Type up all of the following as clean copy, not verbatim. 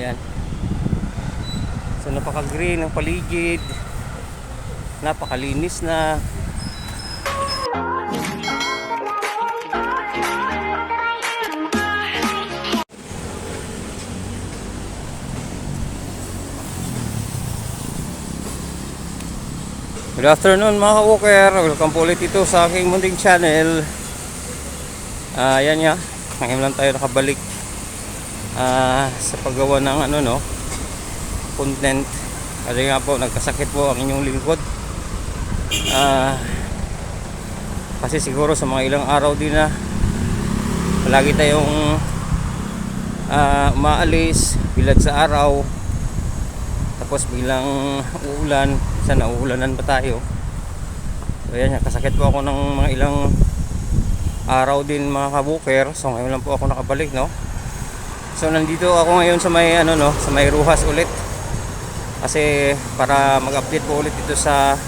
Ayan. So napaka-green ng paligid. Napakalinis na. Good afternoon mga ka-walker. Welcome po ulit ito sa aking munting channel. Ayan nga. Ngayon lang tayo nakabalik sa paggawa ng content. Kasi nga po nagkasakit po ang inyong lingkod. Kasi siguro sa mga ilang araw din na palagi tayong umaalis bilad sa araw, tapos biglang uulan. Sana uulanan pa tayo. So ayan, kasakit po ako ng mga ilang araw din mga kabuker. So ngayon lang po ako nakabalik, no. So nandito ako ngayon sa may sa may Ruhas ulit. Kasi para mag-update po ulit dito sa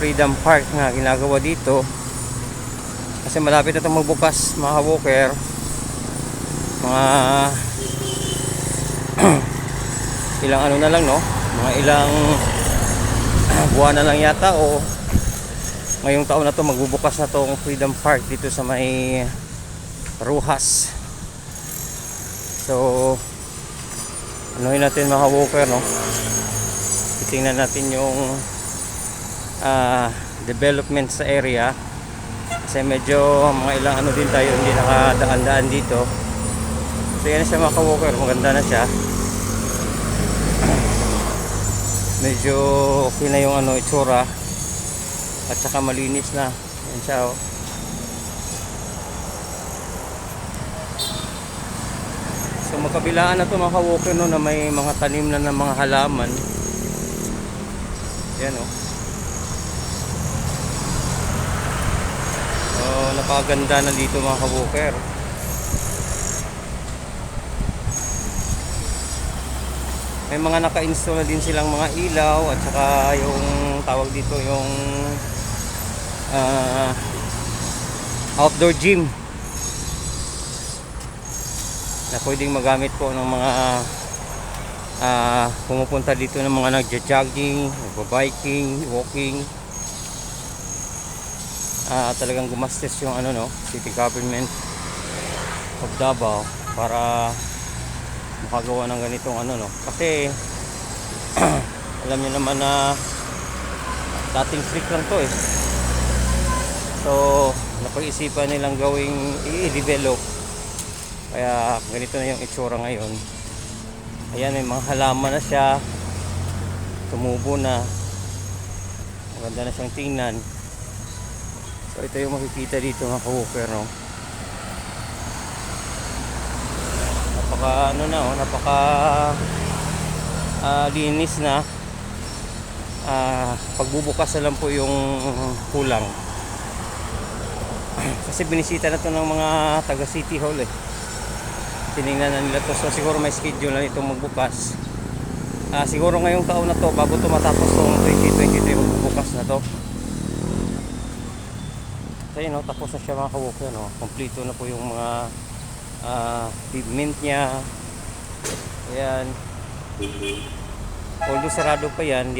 Freedom Park na ginagawa dito. Kasi malapit na itong magbukas mga kabuker. Mga ilang na lang, no. Mga ilang buwan na lang yata, o ngayong taon na to magbubukas na tong Freedom Park dito sa may Ruhas. So anuhin natin mga walker, no. Titingnan natin yung development sa area, kasi medyo mga ilang din tayo hindi nakadaan-daan dito. So yan siya mga walker, maganda na siya. Medyo okay na yung itsura, at saka malinis na. Yan siya, oh. So magkabilaan na to mga ka-walker, no, na may mga tanim na ng mga halaman. Yan, oh. So napakaganda na dito mga ka-walker. May mga naka-install na din silang mga ilaw, at saka yung tawag dito yung outdoor gym na pwedeng magamit po ng mga pumupunta dito ng mga nagja-jogging, nagba-biking, walking. Talagang gumastos yung city government of Davao para makagawa ng ganitong kasi alam niyo naman na dating freak lang to eh. So napag-isipan nilang gawing i-develop, kaya ganito na yung itsura ngayon. Ayan, may mga halaman na siya, tumubo na, maganda na siyang tingnan. So ito yung makikita dito mga ka-walker, no. Napaka linis na. Pagbubukas na lang po yung kulang. Kasi binisita na to ng mga taga City Hall eh. Tinignan na nila to. So siguro may schedule na itong magbukas. Siguro ngayong taon na to, bago to matapos tong 2023, magbubukas na to. So yun, no, tapos na siya mga ka-walker, no. Kompleto na po yung mga pavement niya. Ayan. Although sarado pa yan,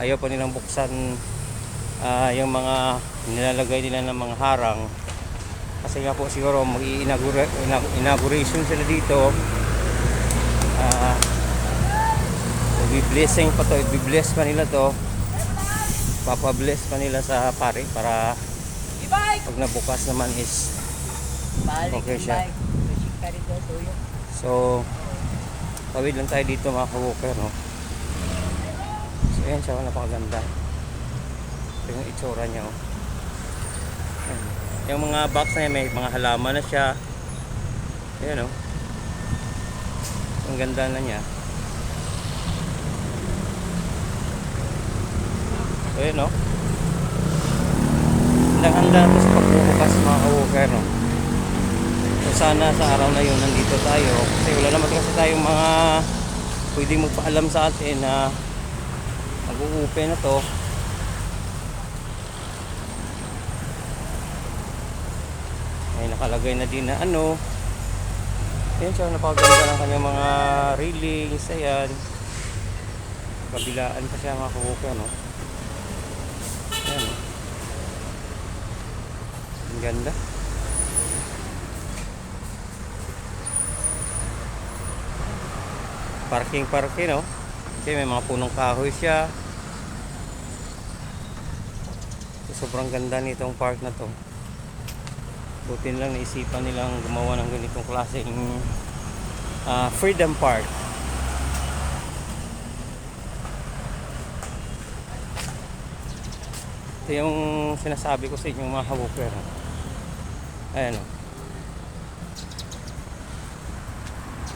ayaw pa nilang buksan yung mga nilalagay nila ng mga harang. Kasi nga po siguro mag-inauguration sila dito. I-blessing pa to, i-bless pa nila to. Papabless pa nila sa pare para pag nabukas naman is okay siya. So tawid lang tayo dito mga ka-walker, no. So ayan siya, napakaganda. Ito yung itsura niya, oh. Ayan. Yung mga box na yan, may mga halaman na siya. Ayan, oh. Ang ganda na niya. So ayan, oh. Handa na ito sa pagbubukas mga ka-walker, no. Sana sa araw na yun nandito tayo, kasi wala naman kasi tayong mga pwedeng magpaalam sa atin na mag-uupe na to. Ay nakalagay na din na Ayan siya, napakaganda ng kanyang mga railings. Ayan. Kabilaan pa siya mga kabuka, no? Ayan, no? Ang ganda. Parking, no? Kasi may mga punong kahoy siya. Sobrang ganda nitong park na to. Buti lang naisipan nilang gumawa ng ganitong klaseng Freedom Park. Ito yung sinasabi ko sa inyo mga kabuker. Ayan, o.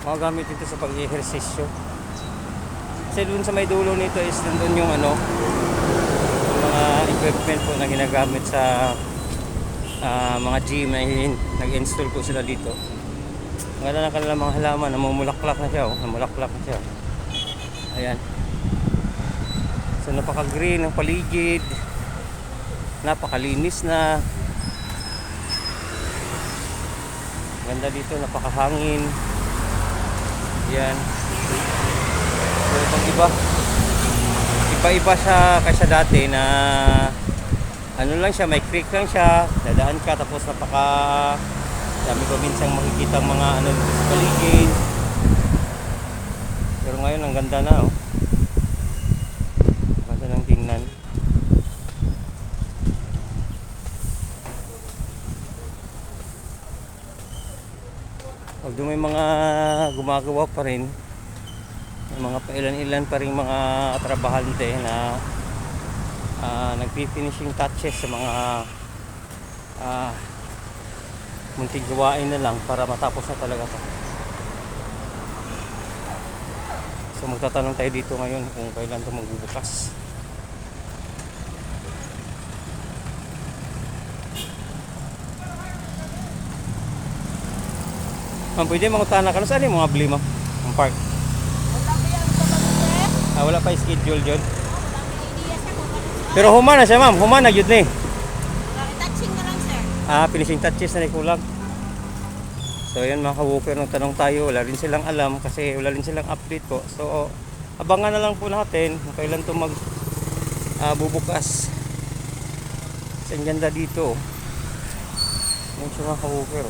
Magagamit ito sa pag-ehersisyo. Kasi dun sa may dulo nito is nandun yung ano, yung mga equipment po na ginagamit sa mga gym na nag-install po sila dito. Ang ganda ng kanilang mga halaman, namumulaklak na siya, oh. Namulaklak na siya. Ayan. So napaka-green ng paligid. Napakalinis na. Ganda dito, napakahangin. Yan. So itong iba siya kaysa dati na ano lang siya, may creek lang siya, dadaan ka tapos napaka dami ko minsang makikita mga ano dito sa paligid. Pero ngayon ang ganda na, oh. Ganda ng tingnan. Although may mga gumagawa pa rin, may mga pailan-ilan pa rin mga trabahante na nagpi-finishing touches sa mga munting gawain na lang para matapos na talaga to. So magtatanong tayo dito ngayon kung kailan ito magbubukas. Ma'am, pwede mangutana ka na saan yung mga bili mo? Ang park? Wala pa schedule dyan. Pero humana siya, ma'am. Humana yun na eh. Touching na lang, sir. Finishing touches na kulang. So yan mga ka-walker, nung tanong tayo, wala rin silang alam kasi wala rin silang update po. So abangan na lang po natin kung kailan ito bubukas. Kasi ang ganda dito. Yan siya mga ka-walker.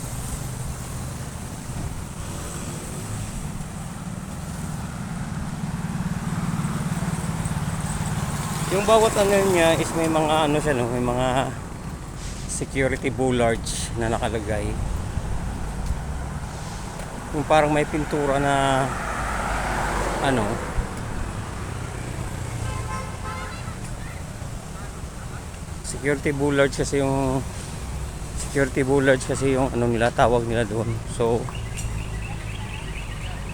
Yung bawat ano niya is may mga ano siya, no? May mga security bollards na nakalagay. Yung parang may pintura na ano, security bollards kasi yung ano nila, tawag nila doon. So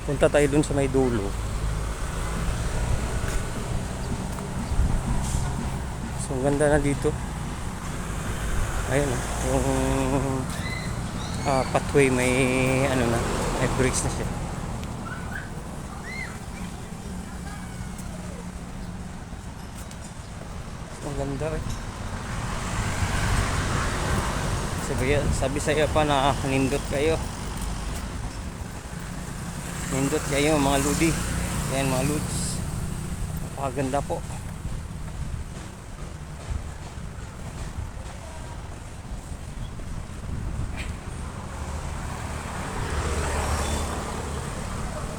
punta tayo doon sa may dulo. So ganda na dito. Ayun, yung pathway may ano na, may bricks na siya. So ganda eh. Sabi sa iyo pa na nindot kayo mga ludi. Yan mga ludes. Napakaganda po.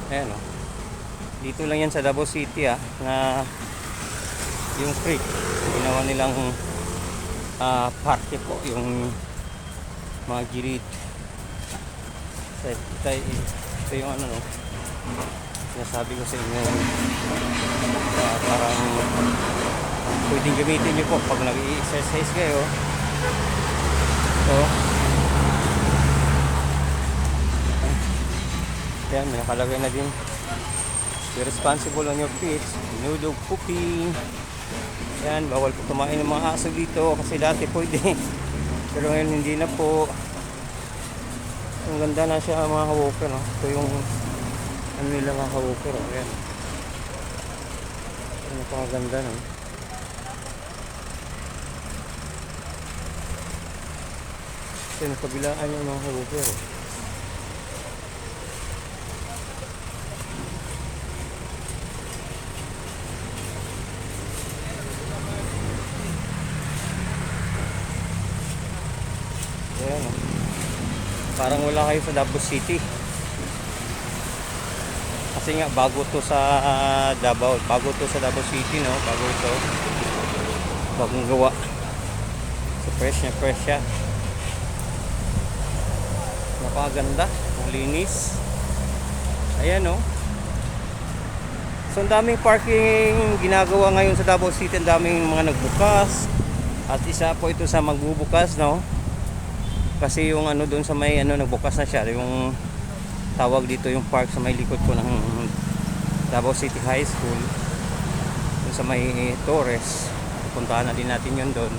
Ayan, oh. Dito lang yan sa Davao City na yung creek ginawa nilang parke po, yung mga gilid. So, ito yung ano, no, sinasabi ko sa inyo, parang pwedeng gamitin nyo po pag nag-i-exercise kayo. So yan, may nakalagay na din, be responsible on your feet, no dog pooping. Yan, bawal po kumain ng mga aso dito kasi dati pwede pero ngayon hindi na po. Ang ganda na siya mga ka-walker, no? Ito yung ano nila mga ka-walker, oh. Yan, ano pa ganda, no? Ito yung kabilaan yung mga ka-walker, oh. Parang wala kayo sa Davao City. Kasi nga bago to sa Davao, bago to sa Davao City, no? Bago ito. Bagong gawa. So fresh siya. Napakaganda, ang linis. Ayan, no? So ang daming parking ginagawa ngayon sa Davao City, ang daming mga nagbukas. At isa po ito sa magbubukas, no? Kasi yung ano doon sa may ano nagbukas na siya, yung tawag dito yung park sa may likod ko ng Davao City High School. Doon sa may Torres. Puntahan na din natin yun doon.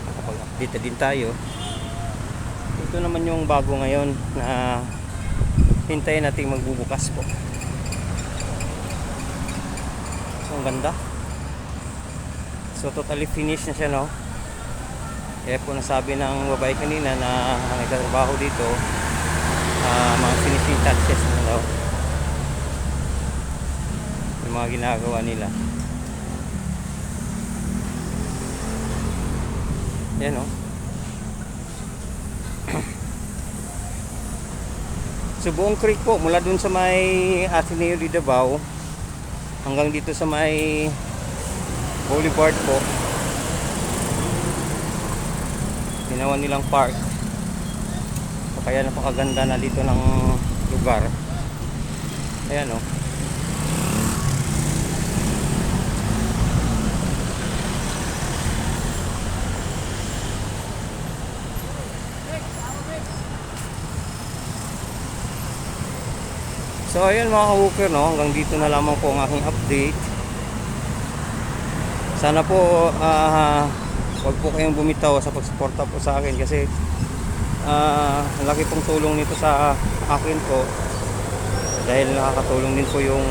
Nakapag-update din tayo. Ito naman yung bago ngayon na hintayin nating magbubukas po. So ang ganda. So totally finished na siya, no? Kaya po nasabi ng babae kanina na nagtatrabaho dito, mga finishing touches na daw yung mga ginagawa nila. Yan, no? So buong creek po mula dun sa may Ateneo de Davao hanggang dito sa may Boulevard po, ginawa nilang park. So, kaya napakaganda na dito ng lugar. Ayan, no? So ayan mga ka-walker, no? Hanggang dito na lamang po ang aking update. Sana po wag po kayong bumitaw sa pagsuporta po sa akin kasi ang laki pong tulong nito sa akin po dahil nakakatulong din po yung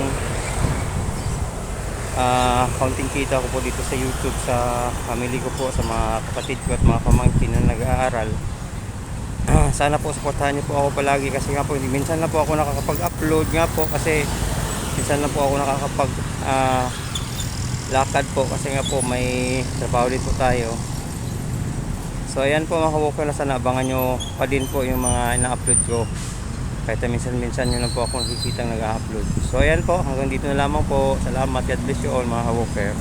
kaunting kita ko po dito sa YouTube sa family ko po, sa mga kapatid ko at mga pamangkin na nag-aaral. Sana po suportahan niyo po ako palagi kasi nga po minsan na po ako nakakapag-upload nga po kasi minsan na po ako nakakapag lakad po kasi nga po may trabaho din po tayo. So ayan po mga ka-walker, na sana abangan nyo pa din po yung mga ina-upload ko kahit minsan nyo lang po ako nakikita nag-upload. So ayan po, hanggang dito na lamang po. Salamat, God bless you all mga ka-walker.